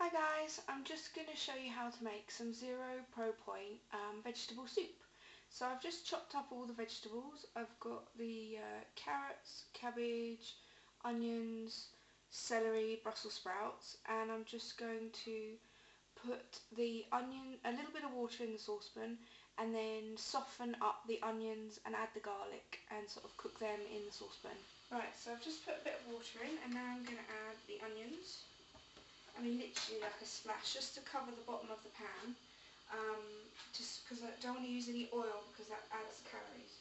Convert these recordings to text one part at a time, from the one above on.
Hi guys, I'm just going to show you how to make some 0 vegetable soup. So I've just chopped up all the vegetables. I've got the carrots, cabbage, onions, celery, Brussels sprouts, and I'm just going to put a little bit of water in the saucepan and then soften up the onions and add the garlic and sort of cook them in the saucepan. Right, so I've just put a bit of water in and now I'm going to add the onions. I mean literally like a splash, just to cover the bottom of the pan, just because I don't want to use any oil because that adds calories.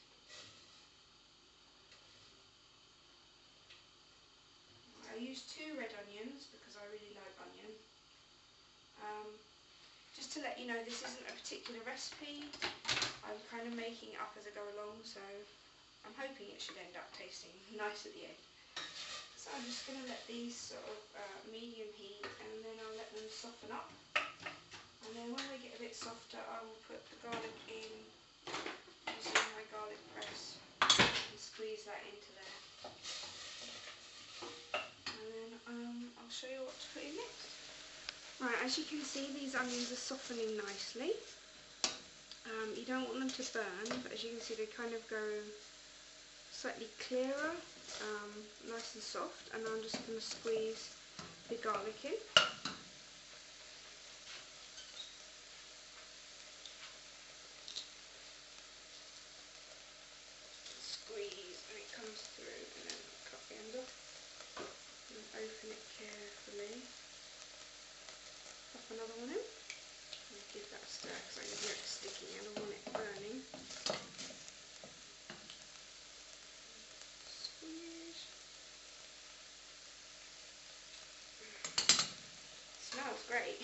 I use 2 red onions because I really like onion. Just to let you know, this isn't a particular recipe, I'm kind of making it up as I go along, so I'm hoping it should end up tasting nice at the end. So I'm just going to let these sort of medium heat and then I'll let them soften up. And then when they get a bit softer I will put the garlic in using my garlic press and squeeze that into there. And then I'll show you what to put in next. Right, as you can see these onions are softening nicely. You don't want them to burn, but as you can see they kind of go slightly clearer, nice and soft, and I'm just going to squeeze the garlic in. Squeeze and it comes through, and then cut the end off and open it carefully. Pop another one in and give that a stir because I can hear it sticking and I don't want it burning. Smells great.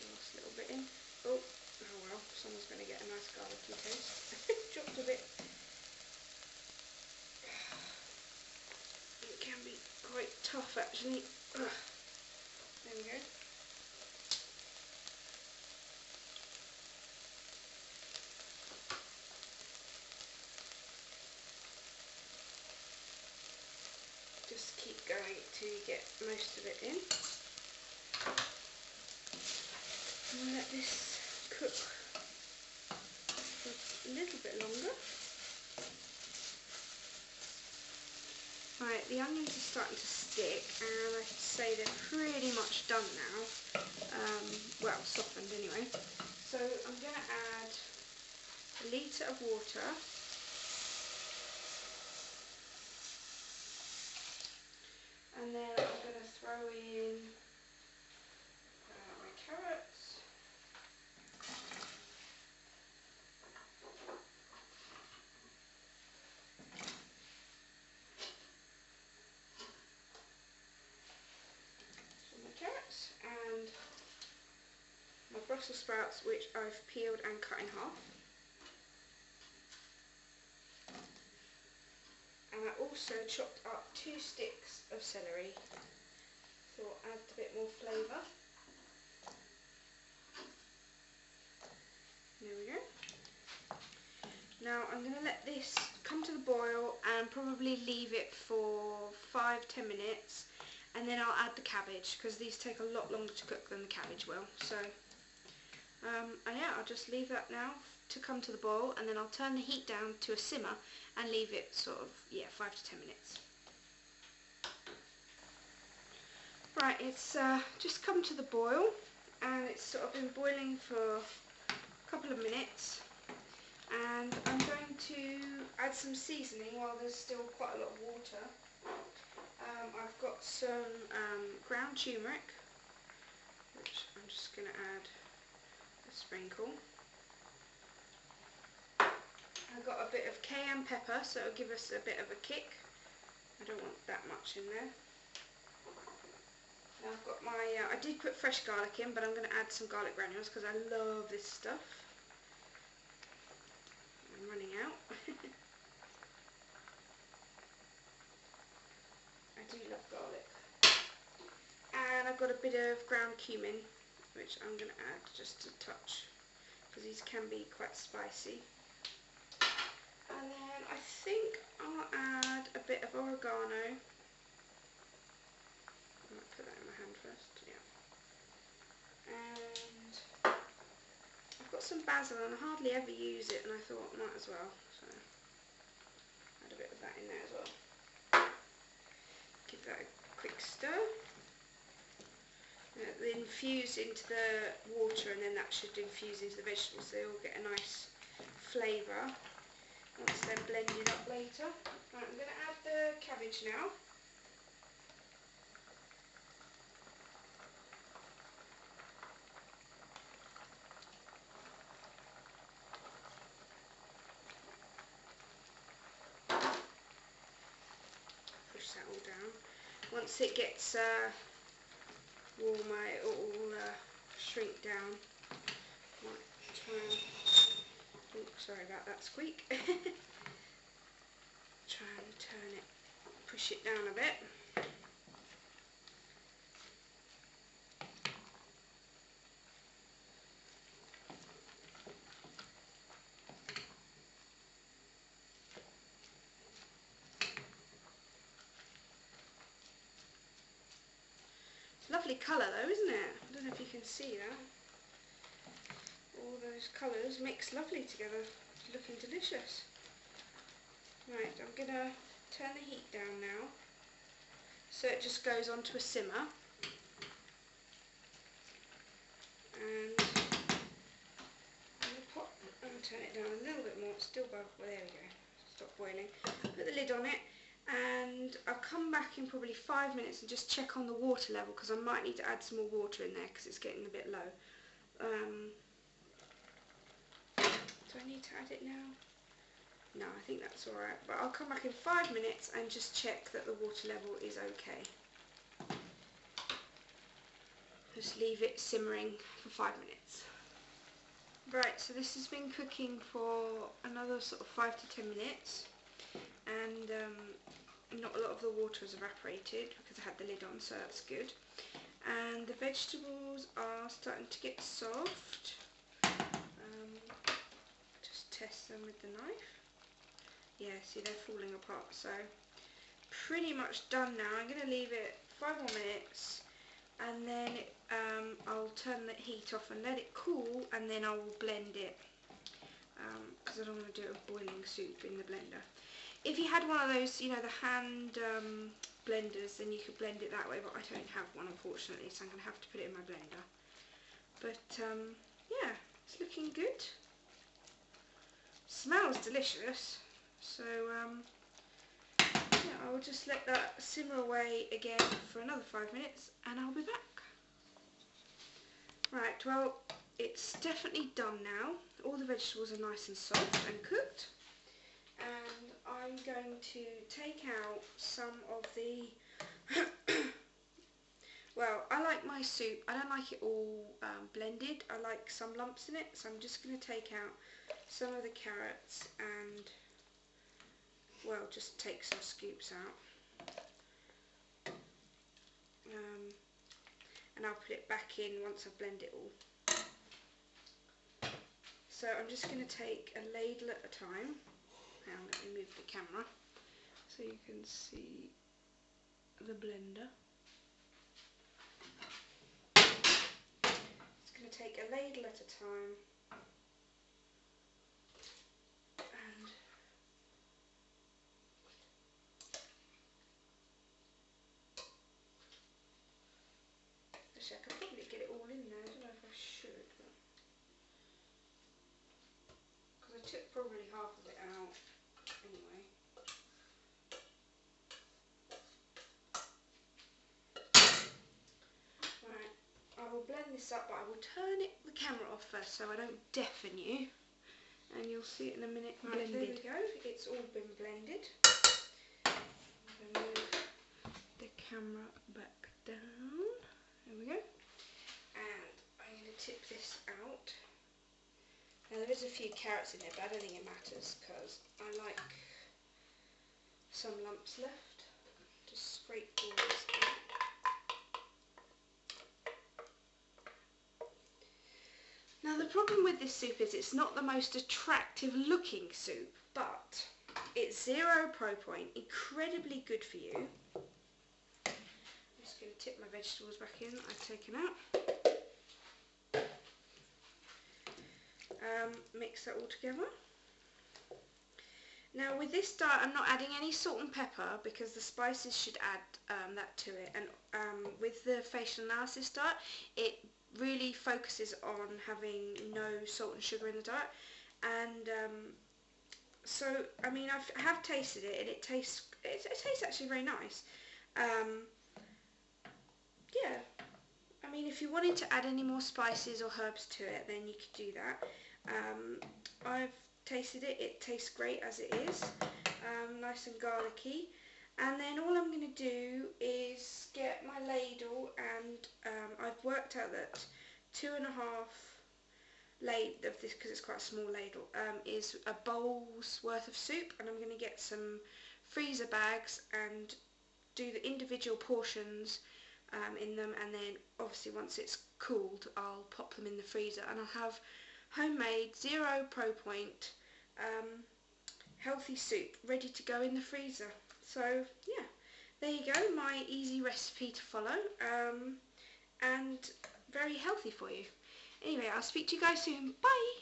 Last little bit in. Oh well, someone's going to get a nice garlicky taste. Dropped a bit. It can be quite tough actually. There we go. Just keep going till you get most of it in. And let this cook for a little bit longer. Right, the onions are starting to stick and I should say they're pretty much done now. Well, softened anyway. So I'm going to add a litre of water. And then I'm going to throw in my carrots. So my carrots and my Brussels sprouts, which I've peeled and cut in half. And I also chopped up 2 sticks of celery, so I'll add a bit more flavour. There we go. Now I'm going to let this come to the boil and probably leave it for 5-10 minutes, and then I'll add the cabbage because these take a lot longer to cook than the cabbage will. So and yeah, I'll just leave that now to come to the boil, and then I'll turn the heat down to a simmer and leave it sort of 5 to 10 minutes. Right, it's just come to the boil and it's sort of been boiling for a couple of minutes, and I'm going to add some seasoning while there's still quite a lot of water. I've got some ground turmeric, which I'm just going to add a sprinkle. I've got a bit of cayenne pepper, so it'll give us a bit of a kick. I don't want that much in there. Now I've got my, I did put fresh garlic in, but I'm going to add some garlic granules because I love this stuff. I'm running out. I do love garlic. And I've got a bit of ground cumin, which I'm going to add just a touch, because these can be quite spicy. And then I think I'll add a bit of oregano. I might put that in my hand first, yeah. And I've got some basil and I hardly ever use it, and I thought I might as well, so add a bit of that in there as well. Give that a quick stir. Then infuse into the water, and then that should infuse into the vegetables, so they all get a nice flavour once they're blended up later. Right, I'm going to add the cabbage now. Push that all down. Once it gets warm, it will shrink down. Might try and, oh, sorry about that squeak. Try and turn it, push it down a bit. Lovely colour though, isn't it? I don't know if you can see that. All those colours mix lovely together. It's looking delicious. Right, I'm going to turn the heat down now, so it just goes onto a simmer. And I'm going to turn it down a little bit more. It's still well, there we go. Stop boiling. Put the lid on it, and I'll come back in probably 5 minutes and just check on the water level, because I might need to add some more water in there because it's getting a bit low. Do I need to add it now? No, I think that's alright, but I'll come back in 5 minutes and just check that the water level is okay. Just leave it simmering for 5 minutes. Right, so this has been cooking for another sort of 5 to 10 minutes, and not a lot of the water has evaporated because I had the lid on, so that's good. And the vegetables are starting to get soft. Just test them with the knife. Yeah, see, they're falling apart, so pretty much done now. I'm going to leave it 5 more minutes, and then I'll turn the heat off and let it cool, and then I will blend it, because I don't want to do a boiling soup in the blender. If you had one of those, you know, the hand blenders, then you could blend it that way, but I don't have one, unfortunately, so I'm going to have to put it in my blender. But yeah, it's looking good. Smells delicious. So yeah, I'll just let that simmer away again for another 5 minutes, and I'll be back. Right, well, it's definitely done now. All the vegetables are nice and soft and cooked, and I'm going to take out some of the well, I like my soup, I don't like it all blended. I like some lumps in it, so I'm just going to take out some of the carrots and, well, just take some scoops out, and I'll put it back in once I've blended it all. So I'm just going to take a ladle at a time. Now let me move the camera so you can see the blender. Just going to take a ladle at a time, and actually I could probably get it all in there. I don't know if I should, because I took probably half of it out anyway. Right, I will blend this up, but I will turn the camera off first so I don't deafen you, and you'll see it in a minute. Right, blended. There we go, it's all been blended. I'm going to move the camera back down. There we go. And I'm going to tip this out. Now there is a few carrots in there, but I don't think it matters because I like some lumps left. Just scrape all this out. Now the problem with this soup is it's not the most attractive looking soup, but It's 0 pro point, incredibly good for you. I'm just going to tip my vegetables back in that I've taken out. Mix that all together. Now with this diet I'm not adding any salt and pepper because the spices should add that to it, and with the facial analysis diet it really focuses on having no salt and sugar in the diet, and so I mean I have tasted it and it tastes actually very nice. Yeah, I mean if you wanted to add any more spices or herbs to it then you could do that. I've tasted it, it tastes great as it is, nice and garlicky. And then all I'm going to do is get my ladle, and I've worked out that 2.5 ladle of this, because it's quite a small ladle, is a bowl's worth of soup, and I'm going to get some freezer bags and do the individual portions in them, and then obviously once it's cooled I'll pop them in the freezer, and I'll have homemade 0 pro point healthy soup ready to go in the freezer. So yeah, there you go, my easy recipe to follow, and very healthy for you. Anyway, I'll speak to you guys soon. Bye!